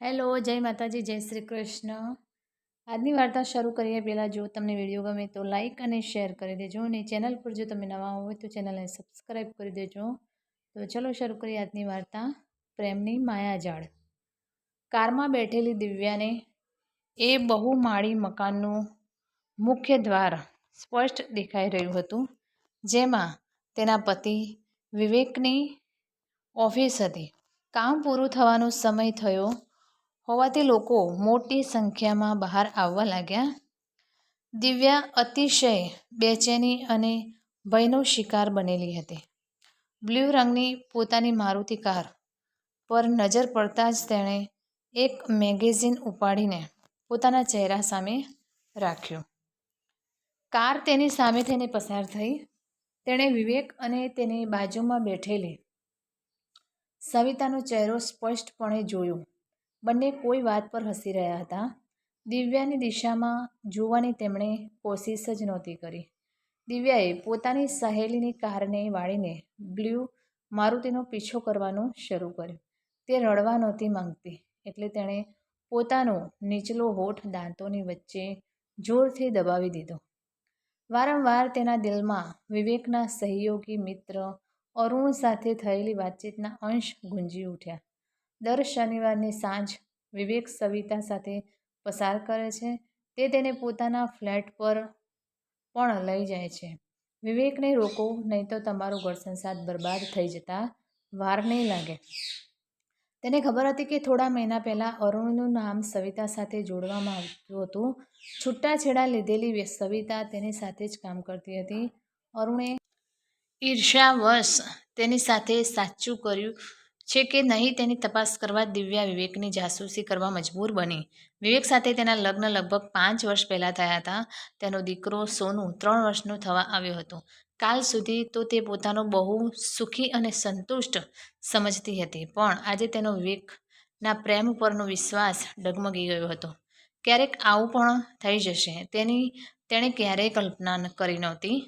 Hello, જય માતાજી, જય શ્રી કૃષ્ણ. આજની વાર્તા શરૂ કરીએ પહેલાં જો તમને વિડીયો ગમે તો લાઈક અને શેર કરી દેજો અને ચેનલ પર જો તમે નવા હોય તો ચેનલને સબસ્ક્રાઈબ કરી દેજો. તો ચલો શરૂ કરીએ આજની વાર્તા. પ્રેમની માયાજાળ. કારમાં બેઠેલી દિવ્યાને એ બહુમાળી મકાનનું મુખ્ય દ્વાર સ્પષ્ટ દેખાઈ રહ્યું હતું, જેમાં તેના પતિ વિવેકની ઓફિસ હતી. કામ પૂરું થવાનો સમય થયો હોવાથી લોકો મોટી સંખ્યામાં બહાર આવવા લાગ્યા. દિવ્યા અતિશય બેચેની અને ભયનો શિકાર બનેલી હતી. બ્લુ રંગની પોતાની મારુતિ કાર પર નજર પડતાં જ તેણે એક મેગેઝિન ઉપાડીને પોતાના ચહેરા સામે રાખ્યું. કાર તેની સામે થઈને પસાર થઈ. તેણે વિવેક અને તેની બાજુમાં બેઠેલી સવિતાનો ચહેરો સ્પષ્ટપણે જોયો. બંને કોઈ વાત પર હસી રહ્યા હતા. દિવ્યાની દિશામાં જોવાની તેમણે કોશિશ જ નહોતી કરી. દિવ્યાએ પોતાની સહેલીની કારને વાળીને બ્લુ મારુતિનો પીછો કરવાનું શરૂ કર્યું. તે રડવા નહોતી માંગતી, એટલે તેણે પોતાનો નીચલો હોઠ દાંતોની વચ્ચે જોરથી દબાવી દીધો. વારંવાર તેના દિલમાં વિવેકના સહયોગી મિત્ર અરુણ સાથે થયેલી વાતચીતના અંશ ગુંજી ઉઠ્યા. દર શનિવારની સાંજ વિવેક સવિતા સાથે પસાર કરે છે. તે તેને પોતાના ફ્લેટ પર પણ લઈ જાય છે. વિવેકને રોકો, નહીં તો તમારું ઘર સંસાર બરબાદ થઈ જતા વાર નહીં લાગે. તેને ખબર હતી કે થોડા મહિના પહેલાં અરુણનું નામ સવિતા સાથે જોડવામાં આવ્યું હતું. છૂટાછેડા લીધેલી સવિતા તેની સાથે જ કામ કરતી હતી. અરુણે ઈર્ષ્યાવશ તેની સાથે સાચું કર્યું છે કે નહીં તેની તપાસ કરવા દિવ્યા વિવેકની જાસૂસી કરવા મજબૂર બની. વિવેક સાથે તેના લગ્ન લગભગ 5 વર્ષ પહેલાં થયા હતા. તેનો દીકરો સોનુ 3 વર્ષનો થવા આવ્યો હતો. કાલ સુધી તો તે પોતાનો બહુ સુખી અને સંતુષ્ટ સમજતી હતી, પણ આજે તેનો વિવેકના પ્રેમ પરનો વિશ્વાસ ડગમગી ગયો હતો. ક્યારેક આવું પણ થઈ જશે તેણે ક્યારેય કલ્પના કરી નહોતી.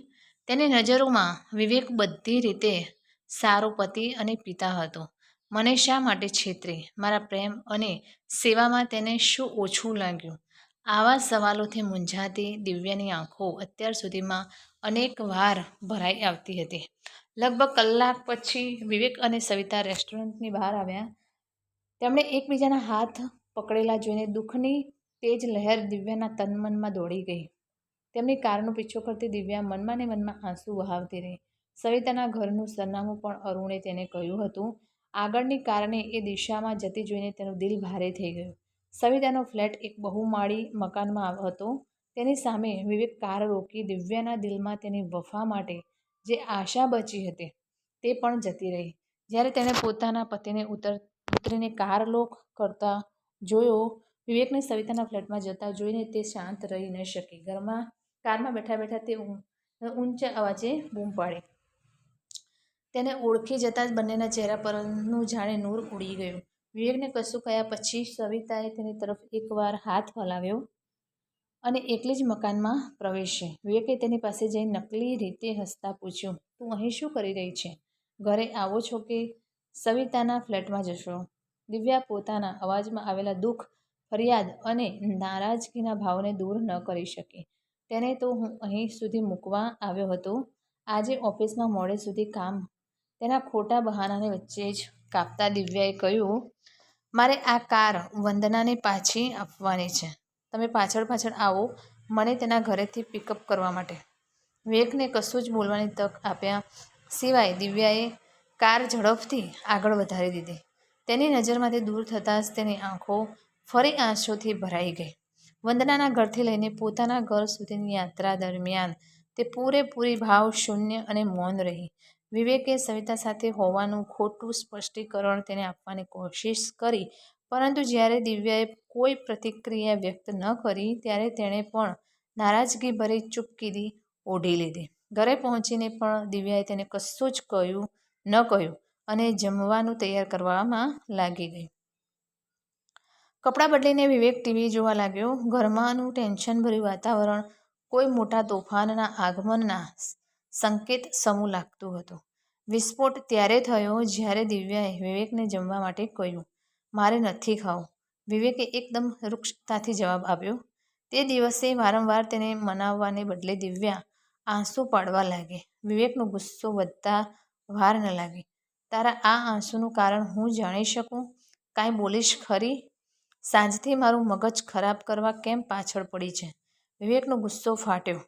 તેની નજરોમાં વિવેક બધી રીતે સારો પતિ અને પિતા હતો. મને શા માટે છેતરી? મારા પ્રેમ અને સેવામાં તેને શું ઓછું લાગ્યું? આવા સવાલોથી મૂંઝાતી દિવ્યાની આંખો અત્યાર સુધીમાં અનેક વાર ભરાઈ આવતી હતી. લગભગ કલાક પછી વિવેક અને સવિતા રેસ્ટોરન્ટની બહાર આવ્યા. તેમણે એકબીજાના હાથ પકડેલા જોઈને દુઃખની તેજ લહેર દિવ્યાના તનમનમાં દોડી ગઈ. તેમની કારનો પીછો કરતી દિવ્યા મનમાં ને મનમાં આંસુ વહાવતી રહી. સવિતાના ઘરનું સરનામું પણ અરુણે તેને કહ્યું હતું. આગળની કારને એ દિશામાં જતી જોઈને તેનું દિલ ભારે થઈ ગયું. સવિતાનો ફ્લેટ એક બહુમાળી મકાનમાં હતો. તેની સામે વિવેક કાર રોકી. દિવ્યાના દિલમાં તેની વફા માટે જે આશા બચી હતી તે પણ જતી રહી. જ્યારે તેણે પોતાના પતિને ઉતરીને કાર લોક કરતા જોયો, વિવેકને સવિતાના ફ્લેટમાં જતા જોઈને તે શાંત રહી ન શકી. કારમાં બેઠા બેઠા તે ઊંચા અવાજે બૂમ પાડી. તેને ઓળખી જતાં જ બંનેના ચહેરા પરનું જાણે નૂર ઉડી ગયું. વિવેકને કશું કહ્યા પછી સવિતાએ તેની તરફ એકવાર હાથ હલાવ્યો અને એકલી જ મકાનમાં પ્રવેશી. વિવેકે તેની પાસે જઈ નકલી રીતે હસતા પૂછ્યું, તું અહીં શું કરી રહી છે? ઘરે આવો છો કે સવિતાના ફ્લેટમાં જશો? દિવ્યા પોતાના અવાજમાં આવેલા દુઃખ, ફરિયાદ અને નારાજગીના ભાવને દૂર ન કરી શકી. તેને તો હું અહીં સુધી મૂકવા આવ્યો હતો. આજે ઓફિસમાં મોડે સુધી કામ. તેના ખોટા બહાનાને વચ્ચે જ કાપતા દિવ્યાએ કહ્યું, મારે આ કાર વંદનાને પાછી આપવાની છે. તમે પાછળ પાછળ આવો મને તેના ઘરેથી પિકઅપ કરવા માટે. વિવેકને કશું જ બોલવાની તક આપ્યા સિવાય દિવ્યાએ કાર ઝડપથી આગળ વધારી દીધી. તેની નજરમાંથી દૂર થતાં જ તેની આંખો ફરી આંસુથી ભરાઈ ગઈ. વંદનાના ઘરથી લઈને પોતાના ઘર સુધીની યાત્રા દરમિયાન તે પૂરેપૂરી ભાવશૂન્ય અને મૌન રહી. વિવેકે સવિતા સાથે હોવાનું ખોટું સ્પષ્ટીકરણ તેને આપવાની કોશિશ કરી, પરંતુ જ્યારે દિવ્યાએ કોઈ પ્રતિક્રિયા વ્યક્ત ન કરી ત્યારે તેણે પણ નારાજગીભરી ચૂપકીદી ઓઢી લીધી. ઘરે પહોંચીને પણ દિવ્યાએ તેને કશું જ ન કહ્યું અને જમવાનું તૈયાર કરવામાં લાગી ગઈ. કપડાં બદલીને વિવેક ટીવી જોવા લાગ્યો. ઘરમાંનું ટેન્શનભર્યું વાતાવરણ કોઈ મોટા તોફાનના આગમનના સંકેત સમૂહ લાગતું હતું. વિસ્ફોટ ત્યારે થયો જ્યારે દિવ્યાએ વિવેકને જમવા માટે કહ્યું. મારે નથી ખાવું. વિવેકે એકદમ રૂક્ષતાથી જવાબ આપ્યો. તે દિવસે વારંવાર તેને મનાવવાને બદલે દિવ્યા આંસુ પાડવા લાગી. વિવેકનો ગુસ્સો વધતા વાર ન લાગી. તારા આ આંસુનું કારણ હું જાણી શકું? કાંઈ બોલીશ ખરી? સાંજથી મારું મગજ ખરાબ કરવા કેમ પાછળ પડી છે? વિવેકનો ગુસ્સો ફાટ્યો.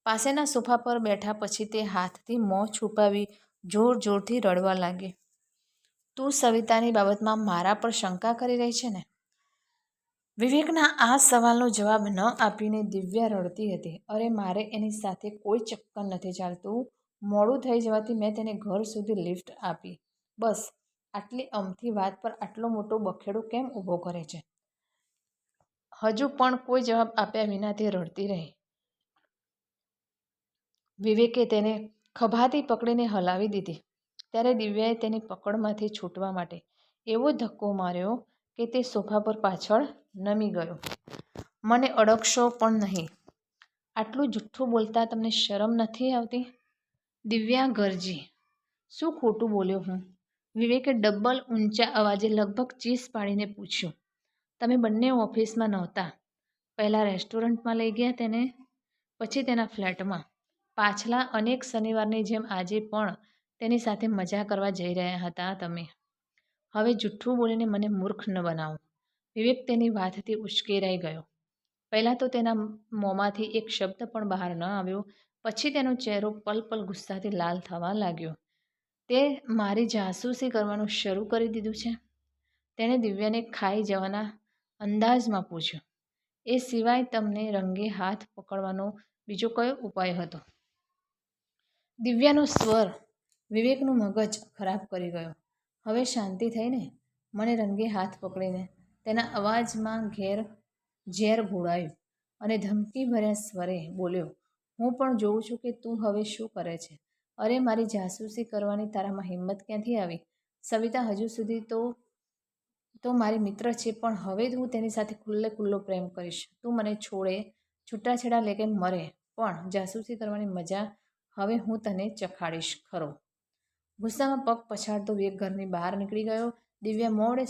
પાસેના સોફા પર બેઠા પછી તે હાથથી મોં છુપાવી જોર જોરથી રડવા લાગી. તું સવિતાની બાબતમાં મારા પર શંકા કરી રહી છે ને? વિવેકના આ સવાલનો જવાબ ન આપીને દિવ્યા રડતી હતી. અરે મારે એની સાથે કોઈ ચક્કર નથી ચાલતું. મોડું થઈ જવાથી મેં તેને ઘર સુધી લિફ્ટ આપી. બસ આટલી અમથી વાત પર આટલો મોટો બખેડો કેમ ઊભો કરે છે? હજુ પણ કોઈ જવાબ આપ્યા વિના તે રડતી રહી. વિવેકે તેને ખભાથી પકડીને હલાવી દીધી. ત્યારે દિવ્યાએ તેની પકડમાંથી છૂટવા માટે એવો ધક્કો માર્યો કે તે સોફા પર પાછળ નમી ગયો. મને અડકશો પણ નહીં. આટલું જુઠ્ઠું બોલતા તમને શરમ નથી આવતી? દિવ્યા ગરજી. શું ખોટું બોલ્યો હું? વિવેકે ડબલ ઊંચા અવાજે લગભગ ચીસ પાડીને પૂછ્યું. તમે બંને ઓફિસમાં નહોતા. પહેલાં રેસ્ટોરન્ટમાં લઈ ગયા તેને, પછી તેના ફ્લેટમાં. પાછલા અનેક શનિવારની જેમ આજે પણ તેની સાથે મજા કરવા જઈ રહ્યા હતા તમે. હવે જુઠ્ઠું બોલીને મને મૂર્ખ ન બનાવો. વિવેક તેની વાતથી ઉશ્કેરાઈ ગયો. પહેલાં તો તેના મોંમાંથી એક શબ્દ પણ બહાર ન આવ્યો. પછી તેનો ચહેરો પલ પલ ગુસ્સાથી લાલ થવા લાગ્યો. તે મારી જાસૂસી કરવાનું શરૂ કરી દીધું છે? તેણે દિવ્યાને ખાઈ જવાના અંદાજમાં પૂછ્યું. એ સિવાય તમને રંગે હાથ પકડવાનો બીજો કયો ઉપાય હતો? દિવ્યાનો સ્વર વિવેકનું મગજ ખરાબ કરી ગયો. હવે શાંતિ થઈને? મને રંગે હાથ પકડીને? તેના અવાજમાં ઝેર ઘોળાયું અને ધમકી ભર્યા સ્વરે બોલ્યો. હું પણ જોઉં છું કે તું હવે શું કરે છે. અરે મારી જાસૂસી કરવાની તારામાં હિંમત ક્યાંથી આવી? સવિતા હજુ સુધી તો મારી મિત્ર છે, પણ હવે હું તેની સાથે ખુલ્લે ખુલ્લો પ્રેમ કરીશ. તું મને છોડે, છૂટાછેડા લે કે મરે, પણ જાસૂસી કરવાની મજા હવે હું તને ચખાડીશ ખરો. ગુસ્સામાં પગ પછાડતો વિવેક ઘરની બહાર નીકળી ગયો. દિવ્યા મોડે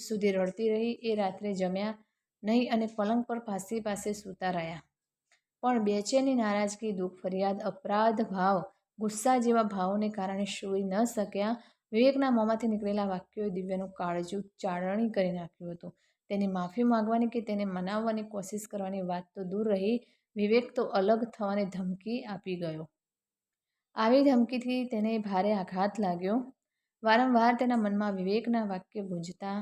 સુધી રડતી રહી. એ રાત્રે જમ્યા નહીં અને પલંગ પર પાસે સૂતા રહ્યા. પણ બેચેની, નારાજગી, દુઃખ, ફરિયાદ, અપરાધ ભાવ, ગુસ્સા જેવા ભાવોને કારણે સૂઈ ન શક્યા. વિવેકના મોંમાંથી નીકળેલા વાક્યોએ દિવ્યાનું કાળજું ચાળણી કરી નાખ્યું હતું. તેની માફી માંગવાની કે તેને મનાવવાની કોશિશ કરવાની વાત તો દૂર રહી, વિવેક તો અલગ થવાની ધમકી આપી ગયો. આવી ધમકીથી તેને ભારે આઘાત લાગ્યો. વારંવાર તેના મનમાં વિવેકના વાક્ય ગુંજતા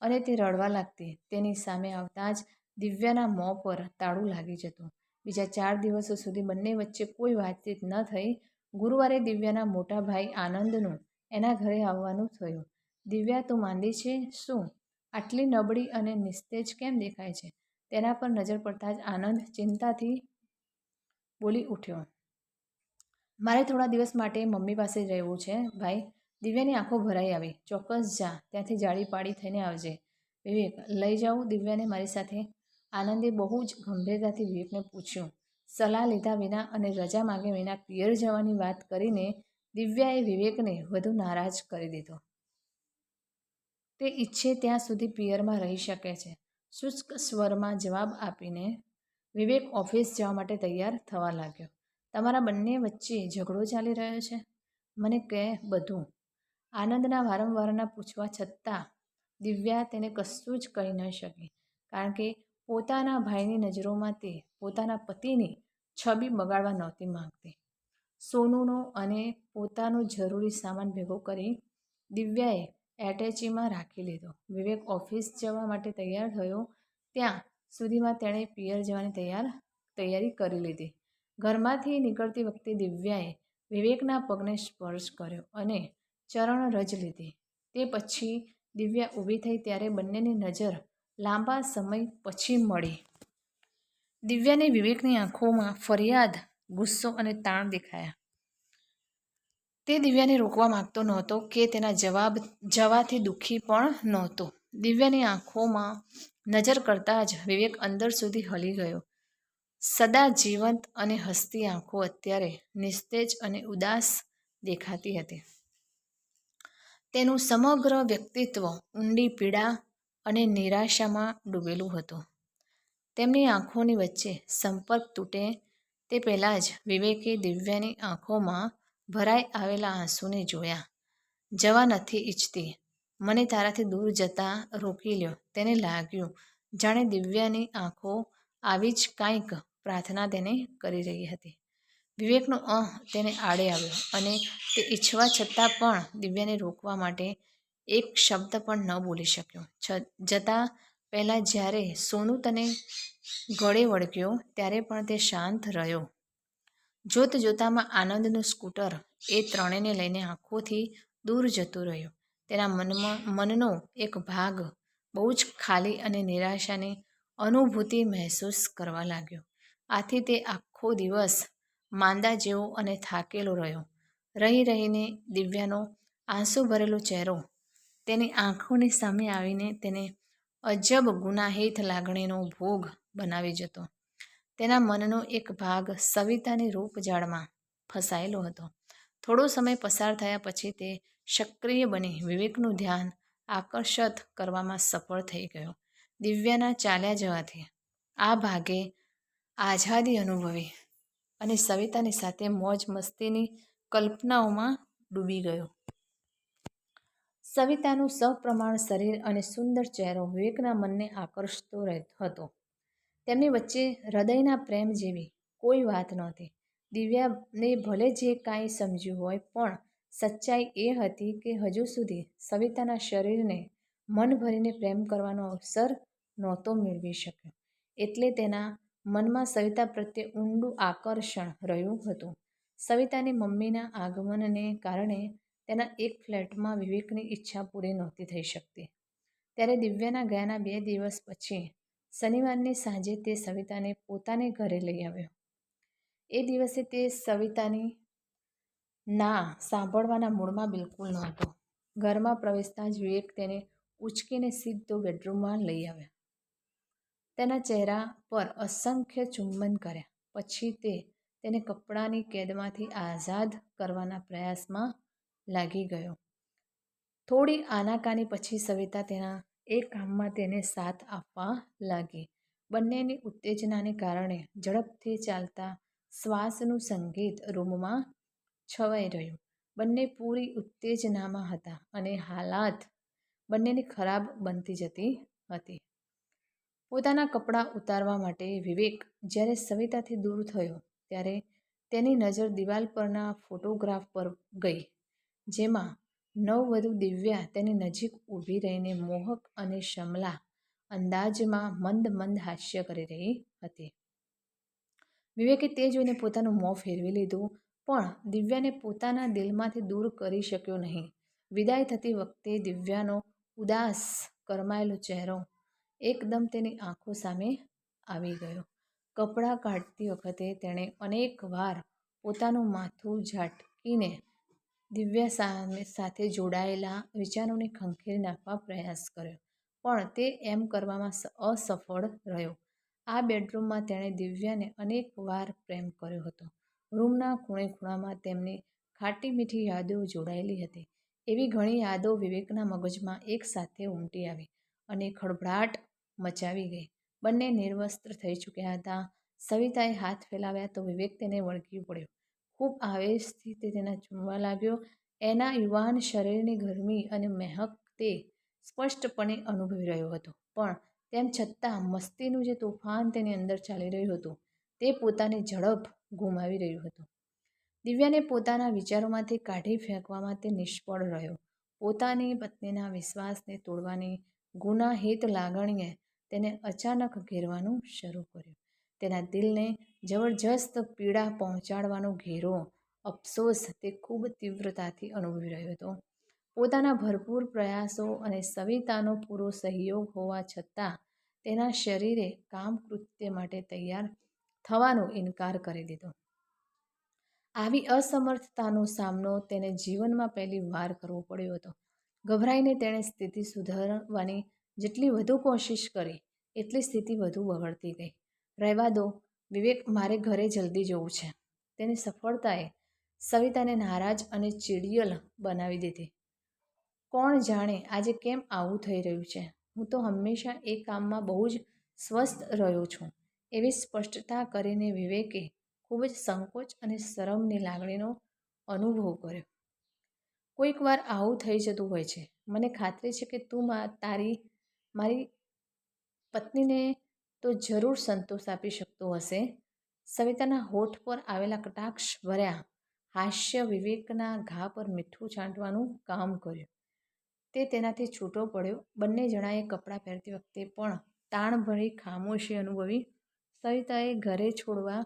અને તે રડવા લાગતી. તેની સામે આવતા જ દિવ્યાના મોં પર તાળું લાગી જતું. બીજા 4 દિવસો સુધી બંને વચ્ચે કોઈ વાતચીત ન થઈ. ગુરુવારે દિવ્યાના મોટા ભાઈ આનંદનું એના ઘરે આવવાનું થયું. દિવ્યા, તું માંદી છે શું? આટલી નબળી અને નિસ્તેજ કેમ દેખાય છે? તેના પર નજર પડતા જ આનંદ ચિંતાથી બોલી ઉઠ્યો. મારે થોડા દિવસ માટે મમ્મી પાસે જ રહેવું છે ભાઈ. દિવ્યાની આંખો ભરાઈ આવી. ચોક્કસ જા, ત્યાંથી જાડી પાડી થઈને આવજે. વિવેક, લઈ જાઉં દિવ્યાને મારી સાથે? આનંદે બહુ જ ગંભીરતાથી વિવેકને પૂછ્યું. સલાહ લીધા વિના અને રજા માગ્યા વિના પિયર જવાની વાત કરીને દિવ્યાએ વિવેકને વધુ નારાજ કરી દીધો. તે ઈચ્છે ત્યાં સુધી પિયરમાં રહી શકે છે. શુષ્ક સ્વરમાં જવાબ આપીને વિવેક ઓફિસ જવા માટે તૈયાર થવા લાગ્યો. તમારા બંને વચ્ચે ઝઘડો ચાલી રહ્યો છે? મને કહે બધું. આનંદના વારંવારના પૂછવા છતાં દિવ્યા તેને કશું જ કહી ન શકી, કારણ કે પોતાના ભાઈની નજરોમાં તે પોતાના પતિની છબી બગાડવા નહોતી માંગતી. સોનુનો અને પોતાનો જરૂરી સામાન ભેગો કરી દિવ્યાએ એટેચીમાં રાખી લીધો. વિવેક ઓફિસ જવા માટે તૈયાર થયો ત્યાં સુધીમાં તેણે પિયર જવાની તૈયારી કરી લીધી. ઘરમાંથી નીકળતી વખતે દિવ્યાએ વિવેકના પગને સ્પર્શ કર્યો અને ચરણરજ લીધી. તે પછી દિવ્યા ઊભી થઈ ત્યારે બંનેની નજર લાંબા સમય પછી મળી. દિવ્યાને વિવેકની આંખોમાં ફરિયાદ, ગુસ્સો અને તાણ દેખાયા. તે દિવ્યાને રોકવા માંગતો નહોતો કે તેના જવાથી દુઃખી પણ નહોતો. દિવ્યાની આંખોમાં નજર કરતાં જ વિવેક અંદર સુધી હલી ગયો. સદા જીવંત અને હસતી આંખો અત્યારે નિસ્તેજ અને ઉદાસ દેખાતી હતી. તેનું સમગ્ર વ્યક્તિત્વ ઊંડી પીડા, અને નિરાશામાં ડૂબેલું હતું. તેમની આંખોની વચ્ચે સંપર્ક તૂટે તે પહેલાં જ વિવેકે દિવ્યાની આંખોમાં ભરાઈ આવેલા આંસુને જોયા. જવા નથી ઈચ્છતી, મને તારાથી દૂર જતા રોકી લ્યો. તેને લાગ્યું જાણે દિવ્યાની આંખો આવી જ કાંઈક પ્રાર્થના તેને કરી રહી હતી. વિવેકનો તેને આડે આવ્યો અને તે ઈચ્છવા છતાં પણ દિવ્યાને રોકવા માટે એક શબ્દ પણ ન બોલી શક્યો. જતાં પહેલાં જ્યારે સોનું તને ગળે વળગ્યો ત્યારે પણ તે શાંત રહ્યો. જોત જોતામાં આનંદનું સ્કૂટર એ ત્રણેયને લઈને આંખોથી દૂર જતું રહ્યું. તેના મનનો એક ભાગ બહુ જ ખાલી અને નિરાશાની અનુભૂતિ મહેસૂસ કરવા લાગ્યો. આથી તે આખો દિવસ માંદા જેવો અને થાકેલો રહ્યો. રહીને દિવ્યાનો આંસુ ભરેલો ચહેરો તેની આંખોની સામે આવીને તેને અજબ ગુનાહિત લાગણીનો ભોગ બનાવી જતો. તેના મનનો એક ભાગ સવિતાની રૂપજાળમાં ફસાયેલો હતો. થોડો સમય પસાર થયા પછી તે સક્રિય બની વિવેકનું ધ્યાન આકર્ષિત કરવામાં સફળ થઈ ગયો. દિવ્યાના ચાલ્યા જવાથી આ ભાગે આઝાદી અનુભવી અને સવિતાની સાથે મોજ મસ્તીની કલ્પનાઓમાં ડૂબી ગયો. સવિતાનું સપ્રમાણ શરીર અને સુંદર ચહેરો વિવેકના મનને આકર્ષતો હતો. તેમની વચ્ચે હૃદયના પ્રેમ જેવી કોઈ વાત નહોતી. દિવ્યાને ભલે જે કાંઈ સમજ્યું હોય, પણ સચ્ચાઈ એ હતી કે હજુ સુધી સવિતાના શરીરને મન ભરીને પ્રેમ કરવાનો અવસર નહોતો મેળવી શક્યો. એટલે તેના મનમાં સવિતા પ્રત્યે ઊંડું આકર્ષણ રહ્યું હતું. સવિતાની મમ્મીના આગમનને કારણે તેના એક ફ્લેટમાં વિવેકની ઈચ્છા પૂરી નહોતી થઈ શકતી. ત્યારે દિવ્યાના ગયાના 2 દિવસ પછી શનિવારની સાંજે તે સવિતાને પોતાને ઘરે લઈ આવ્યો. એ દિવસે તે સવિતાની ના સાંભળવાના મૂડમાં બિલકુલ નહોતો. ઘરમાં પ્રવેશતા જ વિવેક તેને ઉંચકીને સીધો બેડરૂમમાં લઈ આવ્યો. તેના ચહેરા પર અસંખ્ય ચુંબન કર્યા પછી તે તેને કપડાની કેદમાંથી આઝાદ કરવાના પ્રયાસમાં લાગી ગયો. થોડી આનાકાની પછી સવિતા તેના એ કામમાં તેને સાથ આપવા લાગી. બંનેની ઉત્તેજનાને કારણે ઝડપથી ચાલતા શ્વાસનું સંગીત રૂમમાં છવાઈ રહ્યું. બંને પૂરી ઉત્તેજનામાં હતા અને હાલાત બંનેની ખરાબ બનતી જતી હતી. પોતાના કપડાં ઉતારવા માટે વિવેક જ્યારે સવિતાથી દૂર થયો ત્યારે તેની નજર દિવાલ પરના ફોટોગ્રાફ પર ગઈ, જેમાં નવવધુ દિવ્યા તેની નજીક ઊભી રહીને મોહક અને શમલા અંદાજમાં મંદ હાસ્ય કરી રહી હતી. વિવેકે તે જોઈને પોતાનું મોં ફેરવી લીધું, પણ દિવ્યાને પોતાના દિલમાંથી દૂર કરી શક્યો નહીં. વિદાય થતી વખતે દિવ્યાનો ઉદાસ કરમાયેલો ચહેરો એકદમ તેની આંખો સામે આવી ગયો. કપડાં કાઢતી વખતે તેણે અનેક વાર પોતાનું માથું ઝાટકીને દિવ્યા સાથે જોડાયેલા વિચારોને ખંખેરી નાખવા પ્રયાસ કર્યો, પણ તે એમ કરવામાં અસફળ રહ્યો. આ બેડરૂમમાં તેણે દિવ્યાને અનેક વાર પ્રેમ કર્યો હતો. રૂમના ખૂણે-ખૂણામાં તેમની ખાટી મીઠી યાદો જોડાયેલી હતી. એવી ઘણી યાદો વિવેકના મગજમાં એક સાથે ઉમટી આવી અને ખળભળાટ મચાવી ગઈ. બંને નિર્વસ્ત્ર થઈ ચૂક્યા હતા. સવિતાએ હાથ ફેલાવ્યા તો વિવેક તેને વળગી પડ્યો. ખૂબ આવેશથી તે તેના ચૂમવા લાગ્યો. એના યુવાન શરીરની ગરમી અને મહેક તે સ્પષ્ટપણે અનુભવી રહ્યો હતો, પણ તેમ છતાં મસ્તીનું જે તોફાન તેની અંદર ચાલી રહ્યું હતું તે પોતાની ઝડપ ગુમાવી રહ્યું હતું. દિવ્યાને પોતાના વિચારોમાંથી કાઢી ફેંકવામાં તે નિષ્ફળ રહ્યો. પોતાની પત્નીના વિશ્વાસને તોડવાની ગુનાહિત લાગણીએ તેને અચાનક ઘેરવાનું શરૂ કર્યું. તેના દિલને જબરજસ્ત પીડા પહોંચાડવાનો ઘેરો અફસોસ તે ખૂબ તીવ્રતાથી અનુભવી રહ્યો હતો. પોતાના ભરપૂર પ્રયાસો અને સવિતાનો પૂરો સહયોગ હોવા છતાં તેના શરીરે કામકૃત્ય માટે તૈયાર થવાનો ઇનકાર કરી દીધો. આવી અસમર્થતાનો સામનો તેને જીવનમાં પહેલી વાર કરવો પડ્યો હતો. ગભરાઈને તેણે સ્થિતિ સુધારવાની જેટલી વધુ કોશિશ કરી એટલી સ્થિતિ વધુ બગડતી ગઈ. રહેવા દો વિવેક, મારે ઘરે જલ્દી જવું છે. તેની સફળતાએ સવિતાને નારાજ અને ચીડિયલ બનાવી દીધી. કોણ જાણે આજે કેમ આવું થઈ રહ્યું છે. હું તો હંમેશા એ કામમાં બહુ જ સ્વસ્થ રહ્યો છું, એવી સ્પષ્ટતા કરીને વિવેકે ખૂબ જ સંકોચ અને શરમની લાગણીનો અનુભવ કર્યો. કોઈક વાર આવું થઈ જતું હોય છે. મને ખાતરી છે કે તું મારી પત્નીને તો જરૂર સંતોષ આપી શકતો હશે. સવિતાના હોઠ પર આવેલા કટાક્ષ ભર્યા હાસ્ય વિવેકના ઘા પર મીઠું છાંટવાનું કામ કર્યું. તે તેનાથી છૂટો પડ્યો. બંને જણાએ કપડાં પહેરતી વખતે પણ તાણભરી ખામોશી અનુભવી. સવિતાએ ઘરે છોડવા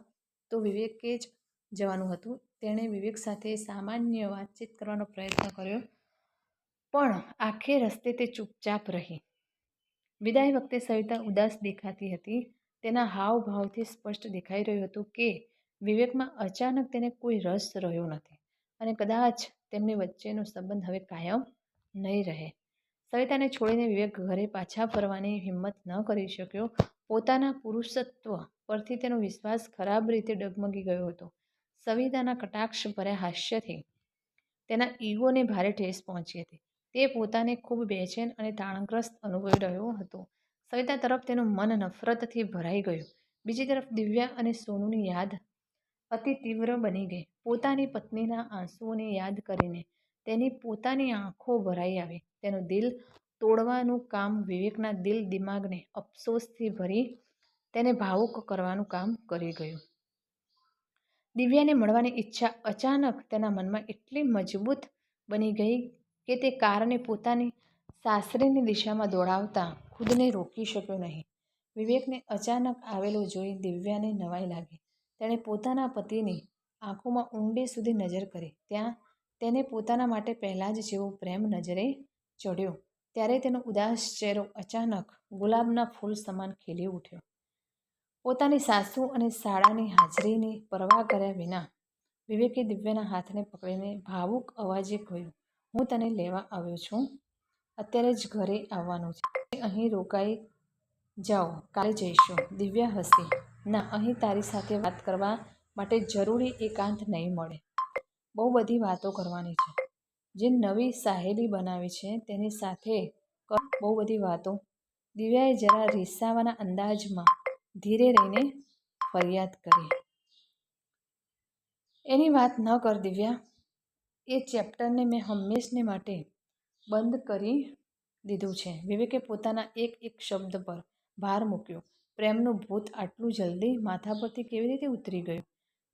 તો વિવેકે જ જવાનું હતું. તેણે વિવેક સાથે સામાન્ય વાતચીત કરવાનો પ્રયત્ન કર્યો, પણ આખે રસ્તે તે ચૂપચાપ રહી. વિદાય વખતે સવિતા ઉદાસ દેખાતી હતી. તેના હાવભાવથી સ્પષ્ટ દેખાઈ રહ્યું હતું કે વિવેકમાં અચાનક તેને કોઈ રસ રહ્યો નથી અને કદાચ તેમની વચ્ચેનો સંબંધ હવે કાયમ નહીં રહે. સવિતાને છોડીને વિવેક ઘરે પાછા ફરવાની હિંમત ન કરી શક્યો. પોતાના પુરુષત્વ પરથી તેનો વિશ્વાસ ખરાબ રીતે ડગમગી ગયો હતો. સવિતાના કટાક્ષ ભર્યા હાસ્યથી તેના ઈગોને ભારે ઠેસ પહોંચી હતી. તે પોતાને ખૂબ બેચેન અને તાણગ્રસ્ત અનુભવી રહ્યો હતો. સવિતા તરફ તેનું મન નફરતથી ભરાઈ ગયું. બીજી તરફ દિવ્યા અને સોનુની યાદ અતિ તીવ્ર બની ગઈ. પોતાની પત્નીના આંસુઓને યાદ કરીને તેની પોતાની આંખો ભરાઈ આવી. તેનું દિલ તોડવાનું કામ વિવેકના દિલ દિમાગને અફસોસથી ભરી તેને ભાવુક કરવાનું કામ કરી ગયું. દિવ્યાને મળવાની ઈચ્છા અચાનક તેના મનમાં એટલી મજબૂત બની ગઈ કે તે કારને પોતાની સાસરીની દિશામાં દોડાવતા ખુદને રોકી શક્યો નહીં. વિવેકને અચાનક આવેલું જોઈ દિવ્યાને નવાઈ લાગી. તેણે પોતાના પતિની આંખોમાં ઊંડે સુધી નજર કરી. ત્યાં તેને પોતાના માટે પહેલાં જ જેવો પ્રેમ નજરે ચડ્યો. ત્યારે તેનો ઉદાસ ચહેરો અચાનક ગુલાબના ફૂલ સમાન ખીલી ઉઠ્યો. પોતાની સાસુ અને શાળાની હાજરીની પરવા કર્યા વિના વિવેકે દિવ્યાના હાથને પકડીને ભાવુક અવાજે કહ્યું, હું તને લેવા આવ્યો છું. અત્યારે જ ઘરે આવવાનું છે. અહીં રોકાઈ જાઓ, કાલે જઈશું. દિવ્યા હસી. ના, અહીં તારી સાથે વાત કરવા માટે જરૂરી એકાંત નહીં મળે. બહુ બધી વાતો કરવાની છે. જે નવી સહેલી બનાવી છે તેની સાથે કર બહુ બધી વાતો. દિવ્યાએ જરા રીસાવાના અંદાજમાં ધીરે રહીને ફરિયાદ કરી. એની વાત ન કર દિવ્યા. એ ચેપ્ટરને મેં હંમેશને માટે બંધ કરી દીધું છે. વિવેકે પોતાના એક એક શબ્દ પર ભાર મૂક્યો. પ્રેમનું ભૂત આટલું જલ્દી માથા પરથી કેવી રીતે ઉતરી ગયું?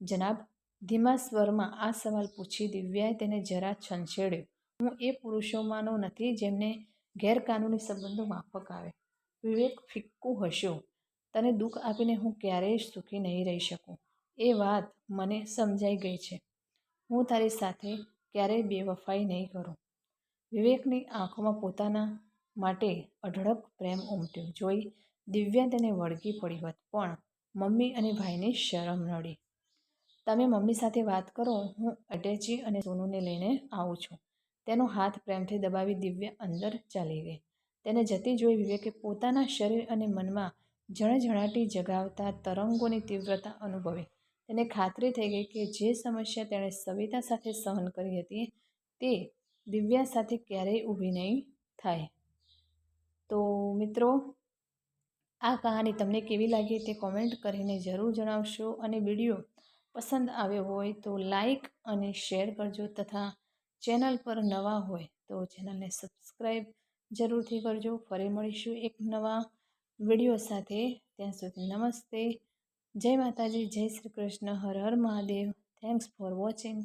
જનાબ, ધીમા સ્વરમાં આ સવાલ પૂછી દિવ્યાએ તેને જરા છંછેડ્યો. હું એ પુરુષોમાંનો નથી જેમને ગેરકાનૂની સંબંધો માફક આવે. વિવેક ફિક્કું હસ્યો. તને દુઃખ આપીને હું ક્યારેય સુખી નહીં રહી શકું. એ વાત મને સમજાઈ ગઈ છે. હું તારી સાથે ક્યારેય બેવફાઈ નહીં કરું. વિવેકની આંખોમાં પોતાના માટે અઢળક પ્રેમ ઉમટ્યો જોઈ દિવ્યા તેને વળગી પડી હોત, પણ મમ્મી અને ભાઈની શરમ નડી. તમે મમ્મી સાથે વાત કરો, હું અટેચી અને સોનુને લઈને આવું છું. તેનો હાથ પ્રેમથી દબાવી દિવ્યા અંદર ચાલી ગઈ. તેને જતી જોઈ વિવેકે પોતાના શરીર અને મનમાં જણજણાટી જગાવતા તરંગોની તીવ્રતા અનુભવી. તેને ખાતરી થઈ ગઈ કે જે સમસ્યા તેણે સવિતા સાથે સહન કરી હતી તે દિવ્યા સાથે ક્યારેય ઊભી નહીં થાય. તો મિત્રો, આ કહાની તમને કેવી લાગી તે કોમેન્ટ કરીને જરૂર જણાવશો. અને વિડીયો પસંદ આવ્યો હોય તો લાઈક અને શેર કરજો, તથા ચેનલ પર નવા હોય તો ચેનલને સબસ્ક્રાઈબ જરૂરથી કરજો. ફરી મળીશું એક નવા વિડીયો સાથે. ત્યાં સુધી નમસ્તે, જય માતાજી, જય Shri Krishna, Har Har Mahadev. Thanks for watching.